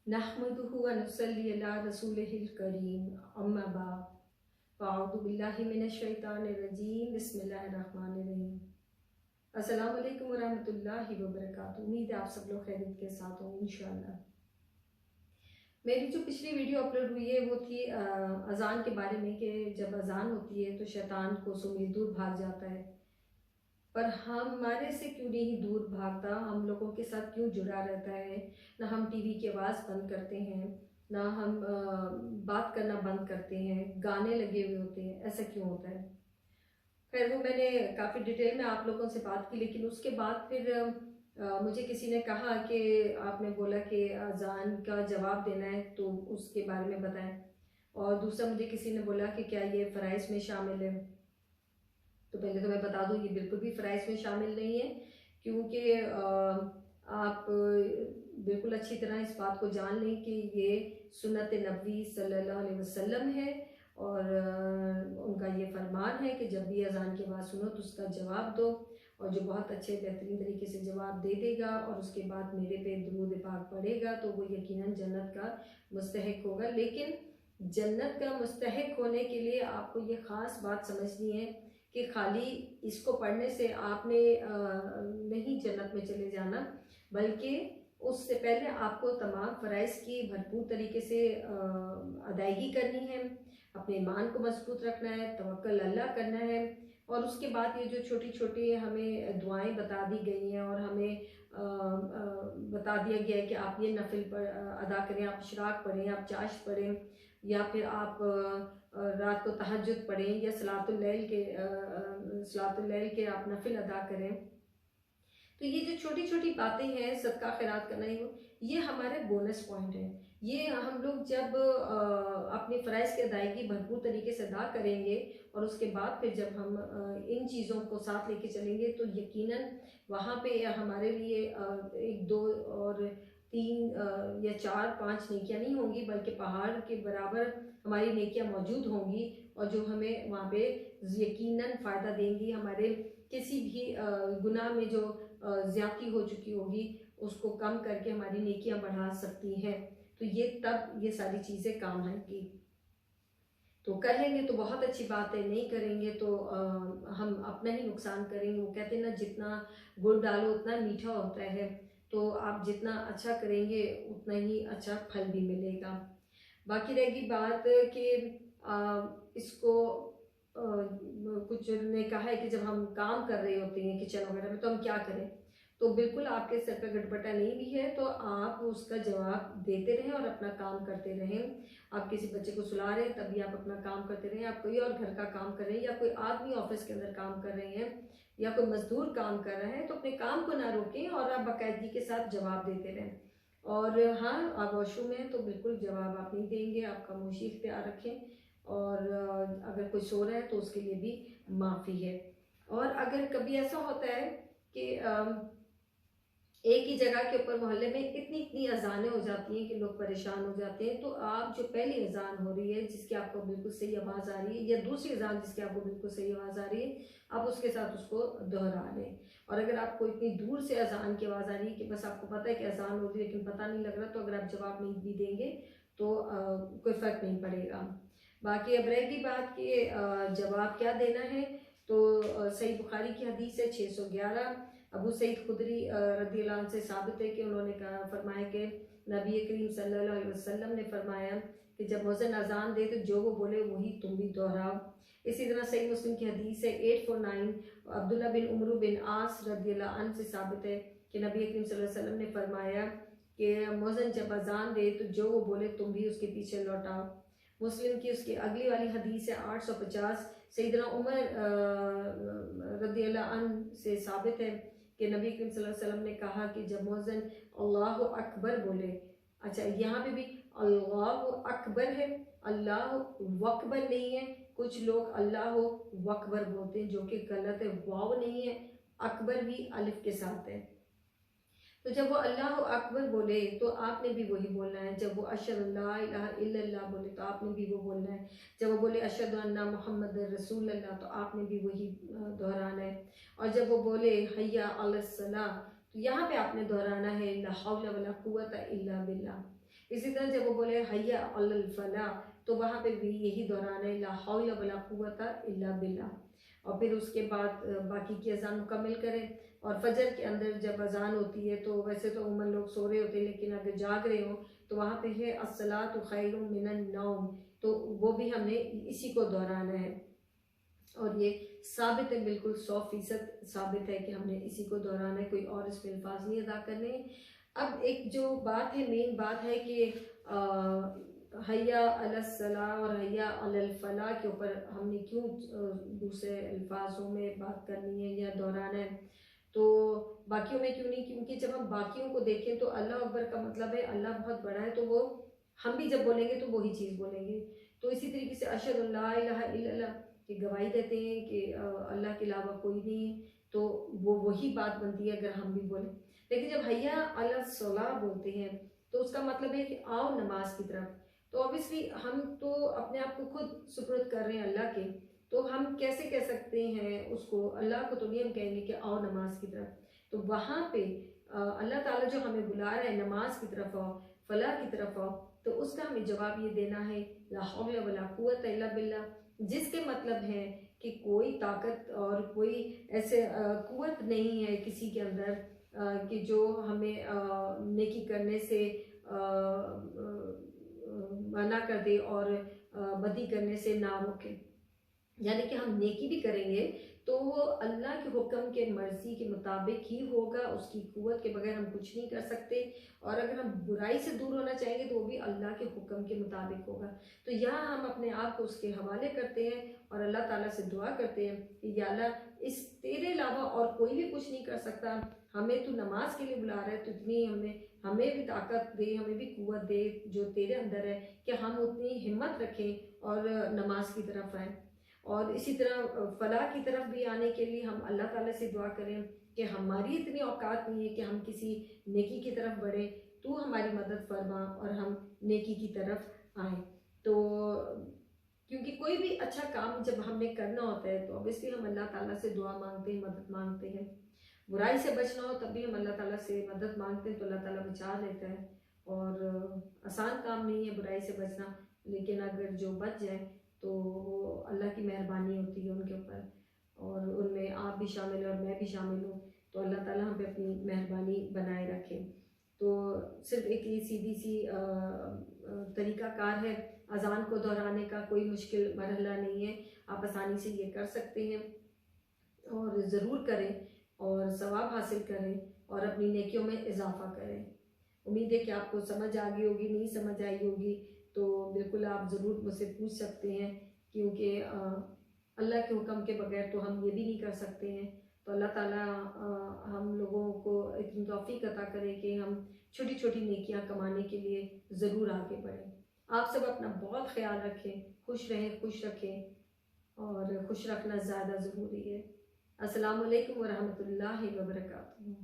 नहमदुहु व नुसल्ली अला रसूलिहिल करीम, अम्मा बाद, फ़अऊज़ु बिल्लाहि मिनश शैतानिर रजीम, बिस्मिल्लाहिर रहमानिर रहीम। अस्सलामु अलैकुम व रहमतुल्लाहि व बरकातुहू। उम्मीद है आप सब लोग खैरियत के साथ होंगे इंशाअल्लाह। मेरी जो पिछली वीडियो अपलोड हुई है वो थी अज़ान के बारे में, कि जब अज़ान होती है तो शैतान को उम्मीद दूर भाग जाता है, पर हमारे से क्यों नहीं दूर भागता, हम लोगों के साथ क्यों जुड़ा रहता है। ना हम टीवी की आवाज़ बंद करते हैं, ना हम बात करना बंद करते हैं, गाने लगे हुए होते हैं, ऐसा क्यों होता है। खैर, वो मैंने काफ़ी डिटेल में आप लोगों से बात की, लेकिन उसके बाद फिर मुझे किसी ने कहा कि आपने बोला कि अजान का जवाब देना है तो उसके बारे में बताएं, और दूसरा मुझे किसी ने बोला कि क्या ये फ़राइज़ में शामिल है। तो पहले तो मैं बता दूं, ये बिल्कुल भी फ़राइज़ में शामिल नहीं है, क्योंकि आप बिल्कुल अच्छी तरह इस बात को जान लें कि ये सुन्नत नबी सल्लल्लाहु अलैहि वसल्लम है, और उनका ये फरमान है कि जब भी अज़ान की आवाज़ सुनो तो उसका जवाब दो, और जो बहुत अच्छे बेहतरीन तरीके से जवाब दे देगा और उसके बाद मेरे पे दुरूद पाक पढ़ेगा तो वो यकीनन जन्नत का मुस्तहिक होगा। लेकिन जन्नत का मुस्तहिक होने के लिए आपको ये ख़ास बात समझनी है कि खाली इसको पढ़ने से आपने नहीं जन्नत में चले जाना, बल्कि उससे पहले आपको तमाम फ़राइज़ की भरपूर तरीके से अदायगी करनी है, अपने ईमान को मजबूत रखना है, तवक्कुल अल्लाह करना है, और उसके बाद ये जो छोटी छोटी हमें दुआएं बता दी गई हैं और हमें बता दिया गया है कि आप ये नफिल पर अदा करें, आप इशराक पढ़ें, आप चाश पढ़ें, या फिर आप रात को तहज्जुद पढ़ें, या सलातुल लैल के आप नफिल अदा करें। तो ये जो छोटी छोटी बातें हैं, सदका खैरात करना, ये हमारे बोनस पॉइंट है। ये हम लोग जब अपनी फ़राइज़ की अदायगी भरपूर तरीके से अदा करेंगे और उसके बाद फिर जब हम इन चीज़ों को साथ लेके चलेंगे तो यकीनन वहाँ पे हमारे लिए एक दो और तीन या चार पांच नेकियां नहीं होंगी, बल्कि पहाड़ के बराबर हमारी नेकियां मौजूद होंगी, और जो हमें वहाँ पे यकीनन फ़ायदा देंगी। हमारे किसी भी गुनाह में जो ज़्यादती हो चुकी होगी उसको कम करके हमारी नेकियां बढ़ा सकती हैं। तो ये तब ये सारी चीज़ें काम आएंगी। तो कर लेंगे तो बहुत अच्छी बात है, नहीं करेंगे तो हम अपना ही नुकसान करेंगे। वो कहते हैं ना, जितना गुड़ डालो उतना मीठा होता है, तो आप जितना अच्छा करेंगे उतना ही अच्छा फल भी मिलेगा। बाकी रहेगी बात कि इसको कुछ ने कहा है कि जब हम काम कर रहे होते हैं किचन वगैरह में तो हम क्या करें। तो बिल्कुल आपके सर पे गटपटा नहीं भी है तो आप उसका जवाब देते रहें और अपना काम करते रहें। आप किसी बच्चे को सुला रहे हैं तब भी आप अपना काम करते रहें, आप कोई और घर का काम कर रहे हैं, या कोई आदमी ऑफिस के अंदर काम कर रहे हैं, या कोई मजदूर काम कर रहा है, तो अपने काम को ना रोकें और आप बाकायदगी के साथ जवाब देते रहें। और हाँ, आप वॉशरूम में हैं तो बिल्कुल जवाब आप नहीं देंगे, आप खामोशी इख्तियार रखें, और अगर कोई सो रहा है तो उसके लिए भी माफ़ी है। और अगर कभी ऐसा होता है कि एक ही जगह के ऊपर मोहल्ले में इतनी इतनी अजानें हो जाती हैं कि लोग परेशान हो जाते हैं, तो आप जो पहली अजान हो रही है जिसकी आपको बिल्कुल सही आवाज़ आ रही है, या दूसरी अजान जिसकी आपको बिल्कुल सही आवाज़ आ रही है, आप उसके साथ उसको दोहरा लें। और अगर आपको इतनी दूर से अजान की आवाज़ आ रही है कि बस आपको पता है कि अजान हो रही है लेकिन पता नहीं लग रहा, तो अगर आप जवाब नहीं भी देंगे तो कोई फ़र्क नहीं पड़ेगा। बाकी अब रहेगी बात कि जवाब क्या देना है, तो सही बुखारी की हदीस है 611, अबू सईद खुदरी रज़ियल्लाहु अन्हु से साबित है कि उन्होंने कहा फरमाया कि नबी करीम सल्लल्लाहु अलैहि वसल्लम ने फरमाया कि जब मुअज्जिन अजान दे तो जो वो बोले वही तुम भी दोहराओ। इसी तरह सही मुस्लिम की हदीस है 849, अब्दुल्ला बिन उमरू बिन आस रज़ियल्लाहु अन्हु से साबित है कि नबी करीम सल्लल्लाहु अलैहि वसल्लम ने फरमाया कि मुअज्जिन जब अजान दे तो जो वो बोले तुम भी उसके पीछे लौटाओ। मुस्लिम की उसकी अगली वाली हदीस है 850, सैयदना उमर रज़ियल्लाहु अन्हु से साबित है कि नबी करीम सल्लल्लाहु अलैहि वसल्लम ने कहा कि जब मुअज्जिन अल्लाहु अकबर बोले, अच्छा यहाँ पे भी अल्लाहु अकबर है, अल्लाहु वकबर नहीं है। कुछ लोग अल्लाहु वकबर बोलते हैं जो कि गलत है, वाव नहीं है, अकबर भी अलिफ के साथ है। तो जब वो अल्लाह अकबर बोले तो आपने भी वही बोलना है। जब वो अशहदु अल्ला इलाहा इल्लल्लाह बोले तो आपने भी वो बोलना है। जब वो बोले अशहदु अन्ना मुहम्मद रसूलुल्लाह तो आपने भी वही दोहराना है। और जब वो बोले हय्या अलस सलाह तो यहाँ पे आपने दोहराना है ला हौला वला कुव्वता इल्ला बिल्लाह। इसी तरह जब वो बोले हैया अलल फलाह, तो वहाँ पे भी यही दोहराना है, ला हौला वला कुव्वता इल्ला बिल्लाह। और फिर उसके बाद बाकी की अजान मुकम्मल करें। और फजर के अंदर जब अजान होती है तो वैसे तो उमूमन लोग सो रहे होते हैं, लेकिन अगर जाग रहे हो तो वहाँ पे है अस्सलातु खैरुम मिनन नौम, तो वो भी हमने इसी को दोहराना है। और ये साबित है, बिल्कुल 100% साबित है कि हमने इसी को दोहराना है, कोई और इसमें अल्फाज नहीं अदा करने। अब एक जो बात है, मेन बात है कि हैया अलस सलाह और हैया अलल फलाह के ऊपर हमने क्यों दूसरे अल्फाजों में बात करनी है या दोहराना है, तो बाकियों में क्यों नहीं? क्योंकि जब हम बाकियों को देखें तो अल्लाह अकबर का मतलब है अल्लाह बहुत बड़ा है, तो वो हम भी जब बोलेंगे तो वही चीज़ बोलेंगे। तो इसी तरीके से अशहदु अल्ला इलाहा इल्लल्लाह की गवाही देते हैं कि अल्लाह के अलावा कोई नहीं है, तो वो वही बात बनती है अगर हम भी बोलें। लेकिन जब हैया अला सलाह बोलते हैं तो उसका मतलब है कि आओ नमाज की तरफ। तो ऑब्वियसली हम तो अपने आप को खुद सुपुर्द कर रहे हैं अल्लाह के, तो हम कैसे कह सकते हैं उसको? अल्लाह को तो नहीं हम कहेंगे कि आओ नमाज की तरफ। तो वहाँ पे अल्लाह ताला जो हमें बुला रहा है नमाज की तरफ आओ, फलाह की तरफ आओ, तो उसका हमें जवाब ये देना है ला हौला वला कुव्वता इल्ला बिल्लाह, जिसके मतलब है कि कोई ताकत और कोई ऐसे कुव्वत नहीं है किसी के अंदर कि जो हमें नेकी करने से मना कर दे और बदी करने से ना रोके। यानी कि हम नेकी भी करेंगे तो वो अल्लाह के हुक्म के मर्जी के मुताबिक ही होगा, उसकी कुव्वत के बगैर हम कुछ नहीं कर सकते। और अगर हम बुराई से दूर होना चाहेंगे तो वो भी अल्लाह के हुक्म के मुताबिक होगा। तो यहाँ हम अपने आप को उसके हवाले करते हैं और अल्लाह ताला से दुआ करते हैं कि या अल्लाह इस तेरे अलावा और कोई भी कुछ नहीं कर सकता, हमें तू नमाज के लिए बुला रहा है तो इतनी हमें भी ताकत दे, हमें भी कुव्वत दे जो तेरे अंदर है, कि हम उतनी हिम्मत रखें और नमाज की तरफ आएँ। और इसी तरह फलाह की तरफ भी आने के लिए हम अल्लाह ताला से दुआ करें कि हमारी इतनी औकात नहीं है कि हम किसी नेकी की तरफ बढ़े, तू हमारी मदद फरमा और हम नेकी की तरफ आए। तो क्योंकि कोई भी अच्छा काम जब हमने करना होता है तो ऑब्वियसली हम अल्लाह ताला से दुआ मांगते हैं, मदद मांगते हैं। बुराई से बचना हो तब भी हम अल्लाह ताला से मदद मांगते हैं तो अल्लाह ताला बचा लेता है। और आसान काम नहीं है बुराई से बचना, लेकिन अगर जो बच जाए तो वो अल्लाह की मेहरबानी होती है उनके ऊपर, और उनमें आप भी शामिल और मैं भी शामिल हूँ, तो अल्लाह ताला हम पे अपनी मेहरबानी बनाए रखे। तो सिर्फ एक ये सीधी सी तरीक़ाकार है अज़ान को दोहराने का, कोई मुश्किल मरहला नहीं है, आप आसानी से ये कर सकते हैं और ज़रूर करें और सवाब हासिल करें और अपनी नेकियों में इजाफ़ा करें। उम्मीद है कि आपको समझ आ गई होगी, नहीं समझ आई होगी तो बिल्कुल आप ज़रूर मुझसे पूछ सकते हैं, क्योंकि अल्लाह के हुक्म के बगैर तो हम ये भी नहीं कर सकते हैं। तो अल्लाह ताला हम लोगों को इतनी तौफ़ीक अता करे कि हम छोटी छोटी नेकियां कमाने के लिए ज़रूर आगे बढ़ें। आप सब अपना बहुत ख्याल रखें, खुश रहें, खुश रखें और खुश रखना ज़्यादा ज़रूरी है। अस्सलामु अलैकुम व रहमतुल्लाहि व बरकातुहू।